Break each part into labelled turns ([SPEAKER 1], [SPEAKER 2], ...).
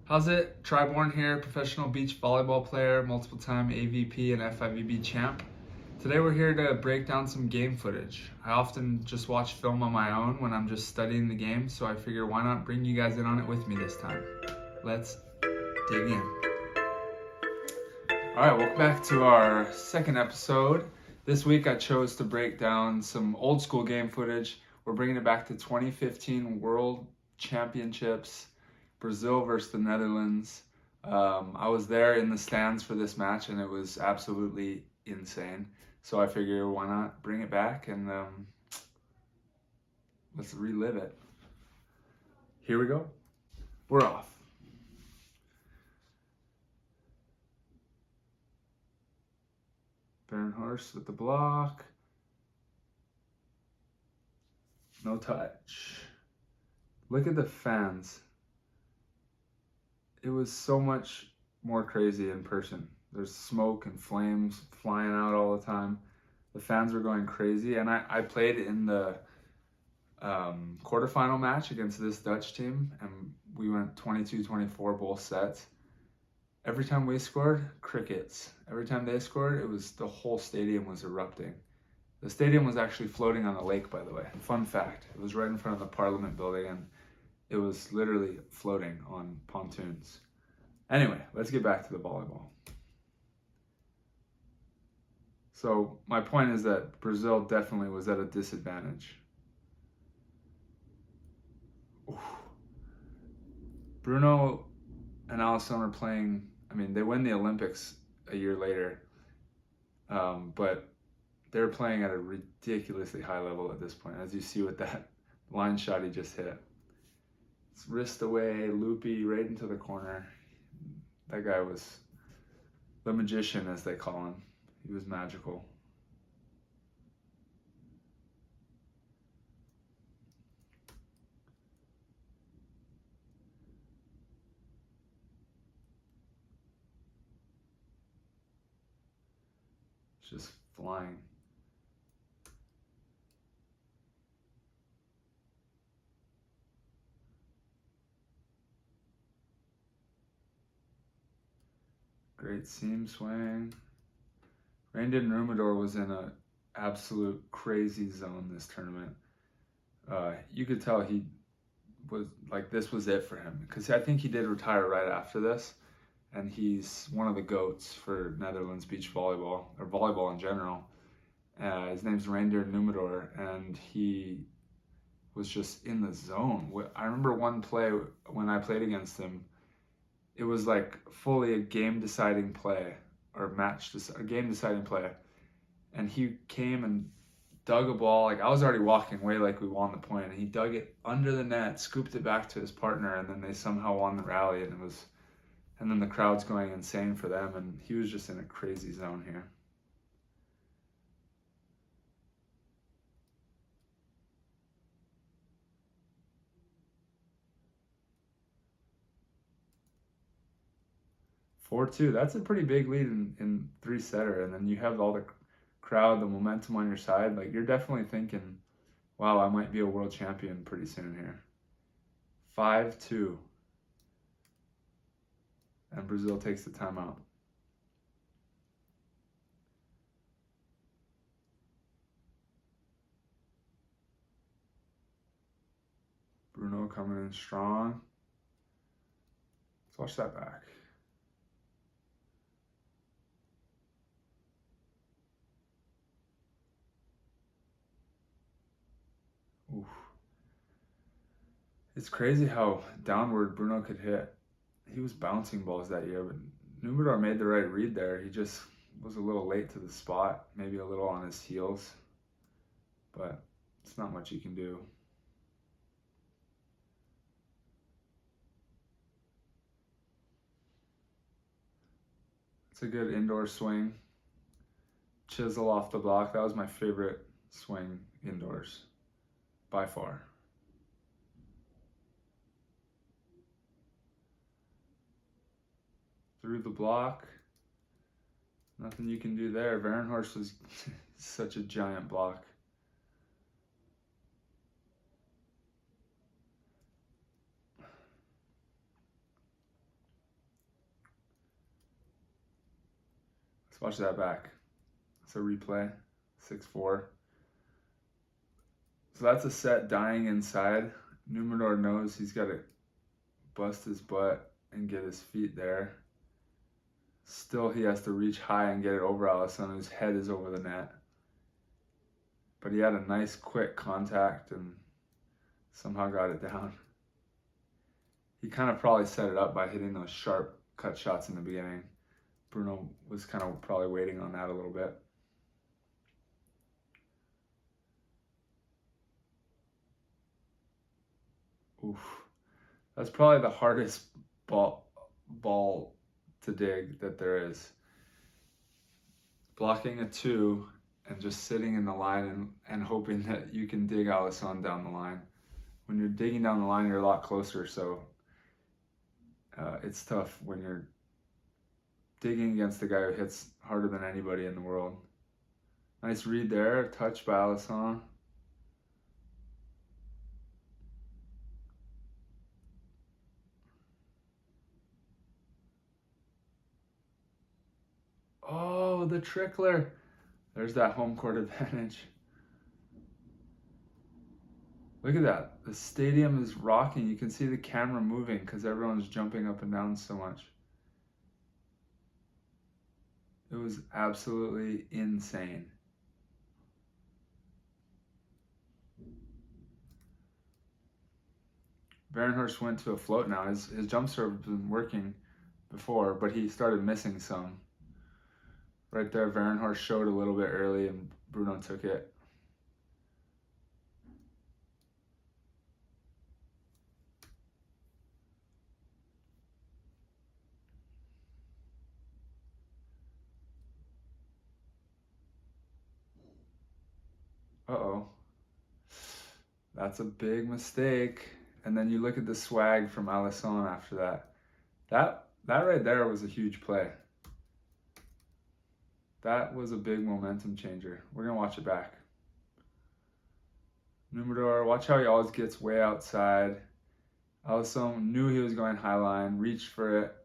[SPEAKER 1] How's it? Bourne here, professional beach volleyball player, multiple time AVP and FIVB champ. Today we're here to break down some game footage. I often just watch film on my own when I'm just studying the game, so I figure why not bring you guys in on it with me this time. Let's dig in. Alright, welcome back to our second episode. This week I chose to break down some old school game footage. We're bringing it back to 2015 World Championships. Brazil versus the Netherlands. I was there in the stands for this match and it was absolutely insane. So I figured why not bring it back and let's relive it. Here we go. We're off. Varenhorst with the block. No touch. Look at the fans. It was so much more crazy in person. There's smoke and flames flying out all the time. The fans were going crazy, and I played in the quarterfinal match against this Dutch team, and we went 22-24 both sets. Every time we scored, crickets. Every time they scored, it was the whole stadium was erupting. The stadium was actually floating on a lake, by the way. Fun fact, it was right in front of the Parliament building, and it was literally floating on pontoons. Anyway, let's get back to the volleyball. So my point is that Brazil definitely was at a disadvantage. Oof. Bruno and Alison are playing, they win the Olympics a year later, but they're playing at a ridiculously high level at this point, as you see with that line shot he just hit. Wrist away, loopy, right into the corner. That guy was the magician, as they call him. He was magical. It's just flying. Great seam swing. Alison and Nummerdor was in an absolute crazy zone this tournament. You could tell he was like, this was it for him, because I think he did retire right after this, and he's one of the GOATs for Netherlands beach volleyball, or volleyball in general. His name's Alison and Nummerdor, and he was just in the zone. I remember one play when I played against him. It was like fully a game-deciding play, or a game-deciding play, and he came and dug a ball. Like, I was already walking away like we won the point, and he dug it under the net, scooped it back to his partner, and then they somehow won the rally, and then the crowd's going insane for them, and he was just in a crazy zone here. Four-two. That's a pretty big lead in three-setter, and then you have all the crowd, the momentum on your side. Like, you're definitely thinking, wow, I might be a world champion pretty soon here. 5-2. And Brazil takes the timeout. Bruno coming in strong. Let's watch that back. Oof. It's crazy how downward Bruno could hit. He was bouncing balls that year, but Nummerdor made the right read there. He just was a little late to the spot, maybe a little on his heels, but it's not much you can do. It's a good indoor swing. Chisel off the block. That was my favorite swing indoors, by far. Through the block. Nothing you can do there. Varenhorst was such a giant block. Let's watch that back. It's a replay, 6-4. So that's a set dying inside. Nummerdor knows he's got to bust his butt and get his feet there. Still, he has to reach high and get it over Alison, whose head is over the net. But he had a nice quick contact and somehow got it down. He kind of probably set it up by hitting those sharp cut shots in the beginning. Bruno was kind of probably waiting on that a little bit. Oof. That's probably the hardest ball to dig that there is. Blocking a 2 and just sitting in the line and hoping that you can dig Alison down the line. When you're digging down the line, you're a lot closer, so it's tough when you're digging against the guy who hits harder than anybody in the world. Nice read there, touch by Alison. Oh, the trickler. There's that home court advantage. Look at that. The stadium is rocking. You can see the camera moving because everyone's jumping up and down so much. It was absolutely insane. Varenhorst went to a float now. His jump serve has been working before, but he started missing some. Right there, Varenhorst showed a little bit early and Bruno took it. Uh-oh. That's a big mistake. And then you look at the swag from Alison after that. That right there was a huge play. That was a big momentum changer. We're going to watch it back. Nummerdor, watch how he always gets way outside. Alison knew he was going high line, reached for it,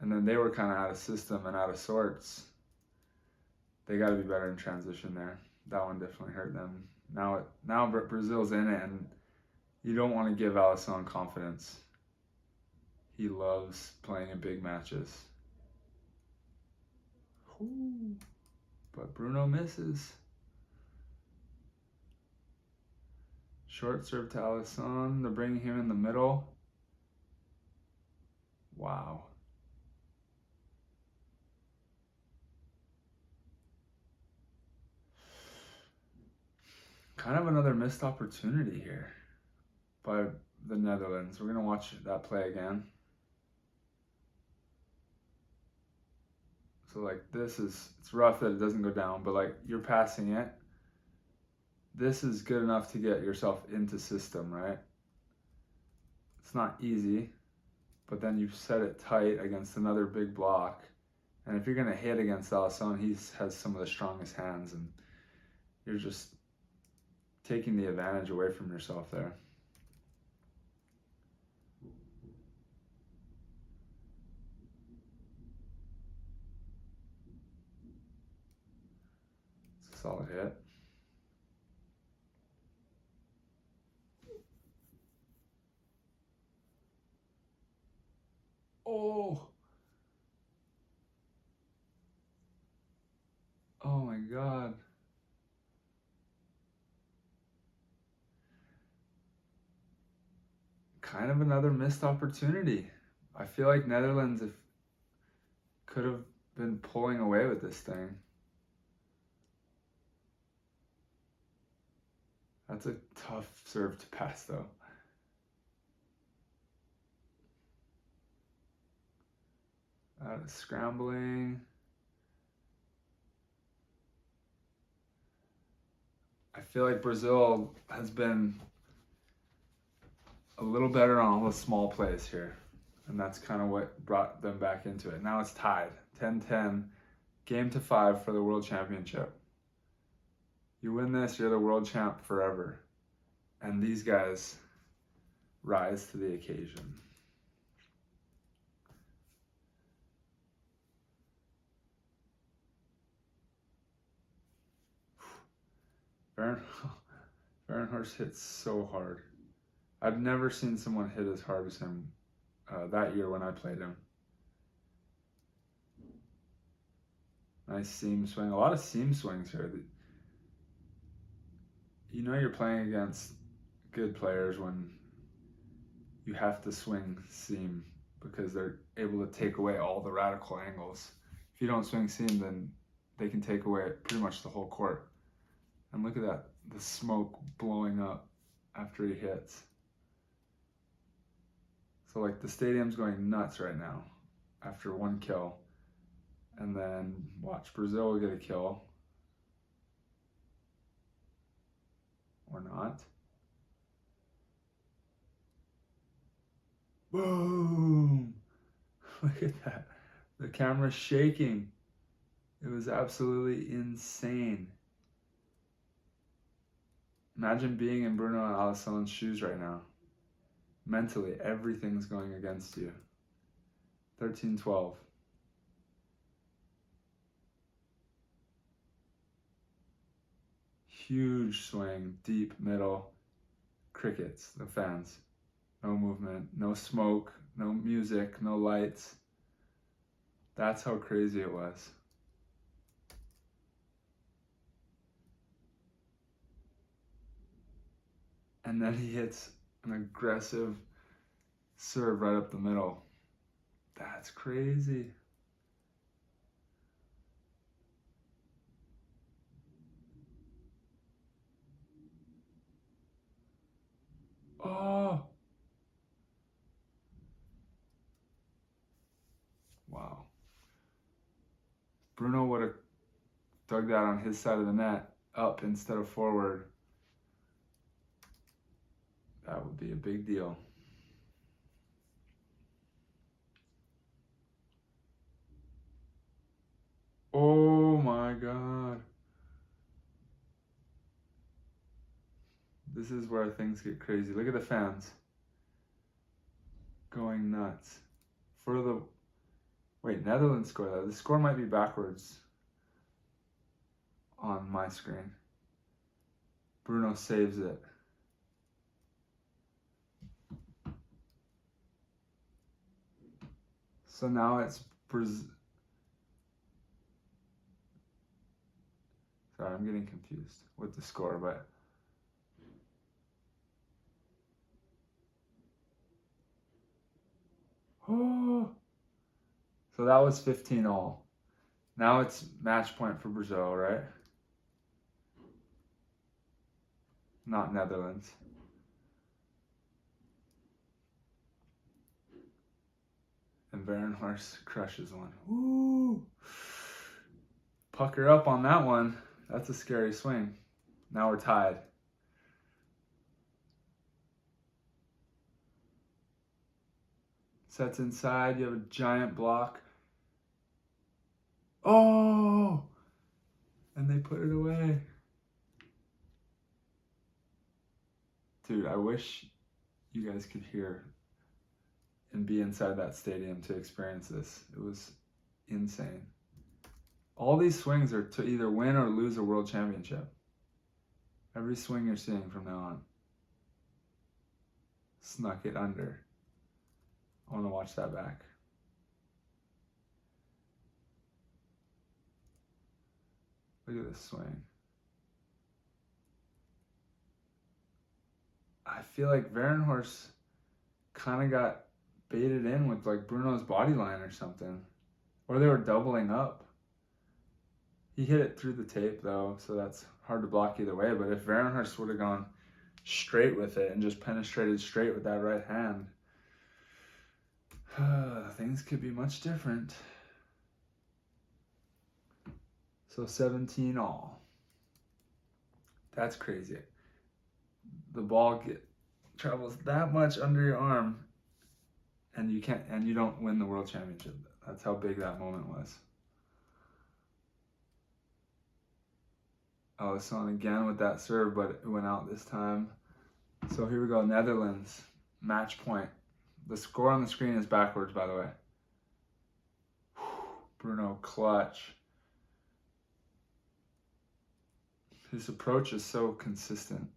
[SPEAKER 1] and then they were kind of out of system and out of sorts. They got to be better in transition there. That one definitely hurt them. Now Brazil's in it, and you don't want to give Alison confidence. He loves playing in big matches. Ooh, but Bruno misses. Short serve to Alison. They're bringing him in the middle. Wow. Kind of another missed opportunity here by the Netherlands. We're going to watch that play again. So like this is, it's rough that it doesn't go down, but like you're passing it. This is good enough to get yourself into system, right? It's not easy, but then you set it tight against another big block. And if you're going to hit against Alison, he has some of the strongest hands, and you're just taking the advantage away from yourself there. It's a solid hit. Oh! Oh my God. Kind of another missed opportunity. I feel like Netherlands could have been pulling away with this thing. That's a tough serve to pass though. Scrambling. I feel like Brazil has been a little better on all the small plays here. And that's kind of what brought them back into it. Now it's tied, 10-10, game to 5 for the World Championship. You win this, you're the world champ forever. And these guys rise to the occasion. Varenhorst hits so hard. I've never seen someone hit as hard as him that year when I played him. Nice seam swing. A lot of seam swings here. You know you're playing against good players when you have to swing seam because they're able to take away all the radical angles. If you don't swing seam, then they can take away pretty much the whole court. And look at that, the smoke blowing up after he hits. So like the stadium's going nuts right now after one kill. And then watch, Brazil will get a kill. Or not. Boom! Look at that. The camera's shaking. It was absolutely insane. Imagine being in Bruno and Alison's shoes right now. Mentally, everything's going against you. 13-12. Huge swing, deep middle, crickets, the fans. No movement, no smoke, no music, no lights. That's how crazy it was. And then he hits an aggressive serve right up the middle. That's crazy. Oh! Wow. Bruno would have dug that on his side of the net, up instead of forward. That would be a big deal. Oh my God. This is where things get crazy. Look at the fans. Going nuts. Wait, Netherlands scored that. The score might be backwards on my screen. Bruno saves it. So now it's Brazil. Sorry, I'm getting confused with the score, but oh, so that was 15-all. Now it's match point for Brazil, right? Not Netherlands. And Varenhorst crushes one. Woo! Pucker up on that one. That's a scary swing. Now we're tied. Sets inside. You have a giant block. Oh! And they put it away. Dude, I wish you guys could hear and be inside that stadium to experience this. It was insane. All these swings are to either win or lose a world championship. Every swing you're seeing from now on. Snuck it under. I want to watch that back. Look at this swing. I feel like Varenhorst kind of got baited in with like Bruno's body line or something. Or they were doubling up. He hit it through the tape though, so that's hard to block either way. But if Varenhorst would have gone straight with it and just penetrated straight with that right hand, things could be much different. So 17-all. That's crazy. The ball travels that much under your arm, and you don't win the world championship. That's how big that moment was. Alison again with that serve, but it went out this time. So here we go, Netherlands, match point. The score on the screen is backwards, by the way. Bruno clutch. His approach is so consistent.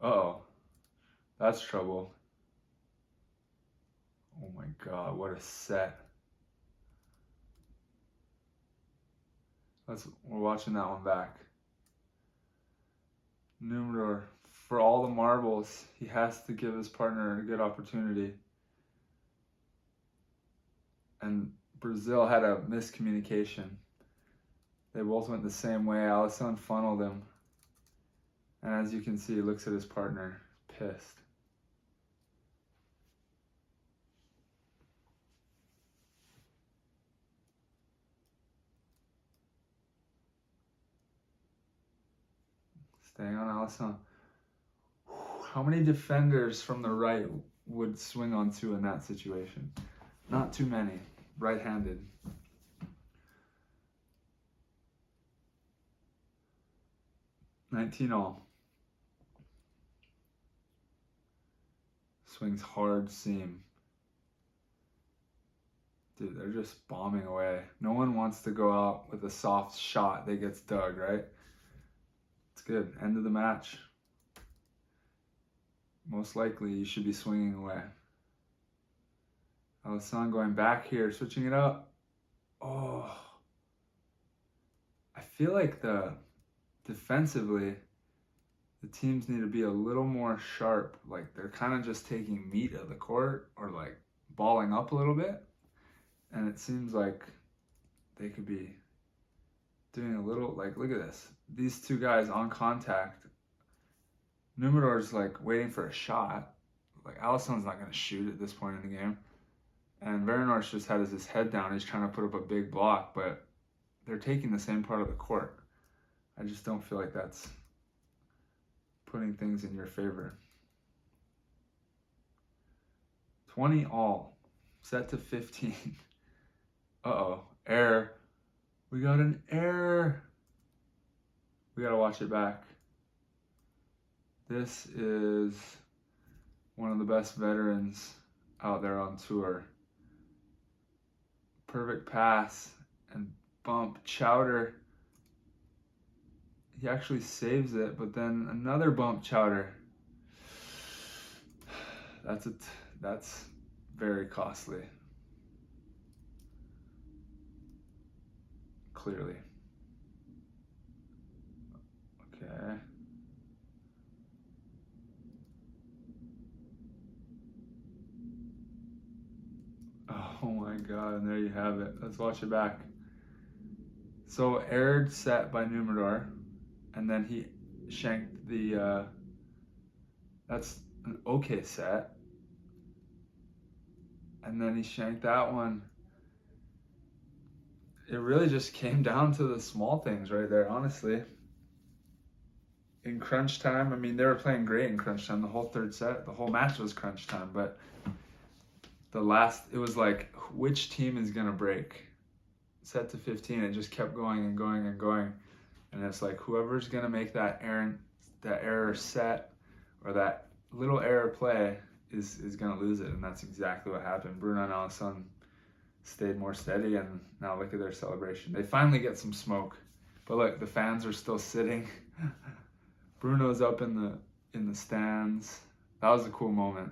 [SPEAKER 1] Uh-oh. That's trouble. Oh my God, what a set. We're watching that one back. Nummerdor, for all the marbles, he has to give his partner a good opportunity. And Brazil had a miscommunication. They both went the same way. Alison funneled him. And as you can see, he looks at his partner, pissed. Staying on Alison. How many defenders from the right would swing on two in that situation? Not too many. Right-handed. $19-all. Swings hard seam. Dude, they're just bombing away. No one wants to go out with a soft shot that gets dug, right? It's good. End of the match. Most likely you should be swinging away. Alison going back here, switching it up. Oh. I feel like defensively, the teams need to be a little more sharp. Like they're kind of just taking meat of the court or like balling up a little bit. And it seems like they could be doing a little, like, look at this. These two guys on contact. Nummerdor's like waiting for a shot. Like Alison's not going to shoot at this point in the game. And Varenhorst just has his head down. He's trying to put up a big block, but they're taking the same part of the court. I just don't feel like that's putting things in your favor. 20-all. Set to 15. Uh-oh. Error. We got an error. We got to watch it back. This is one of the best veterans out there on tour. Perfect pass and bump. Chowder. He actually saves it, but then another bump. Chowder. That's very costly. Clearly. Okay. Oh my God, and there you have it. Let's watch it back. So erred set by Nummerdor, and then he shanked the, that's an okay set. And then he shanked that one. It really just came down to the small things right there, honestly. In crunch time, I mean, they were playing great in crunch time. The whole third set, the whole match was crunch time, but it was like, which team is going to break? Set to 15, it just kept going and going and going. And it's like, whoever's going to make that error set or that little error play is going to lose it. And that's exactly what happened. Bruno and Alison stayed more steady, and now look at their celebration. They finally get some smoke. But look, the fans are still sitting. Bruno's up in the stands. That was a cool moment.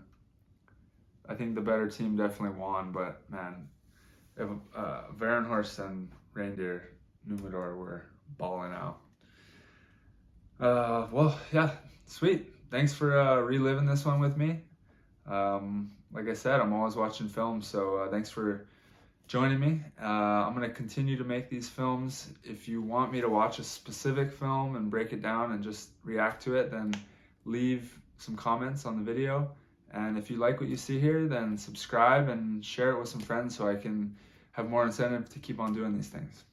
[SPEAKER 1] I think the better team definitely won, but man, if Varenhorst and Reindeer Nummerdor were balling out. Well, yeah, sweet. Thanks for reliving this one with me. Like I said, I'm always watching films, so thanks for joining me. I'm going to continue to make these films. If you want me to watch a specific film and break it down and just react to it, then leave some comments on the video. And if you like what you see here, then subscribe and share it with some friends so I can have more incentive to keep on doing these things.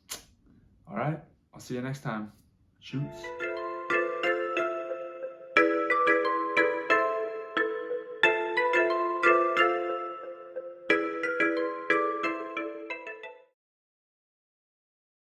[SPEAKER 1] All right, I'll see you next time. Shoots.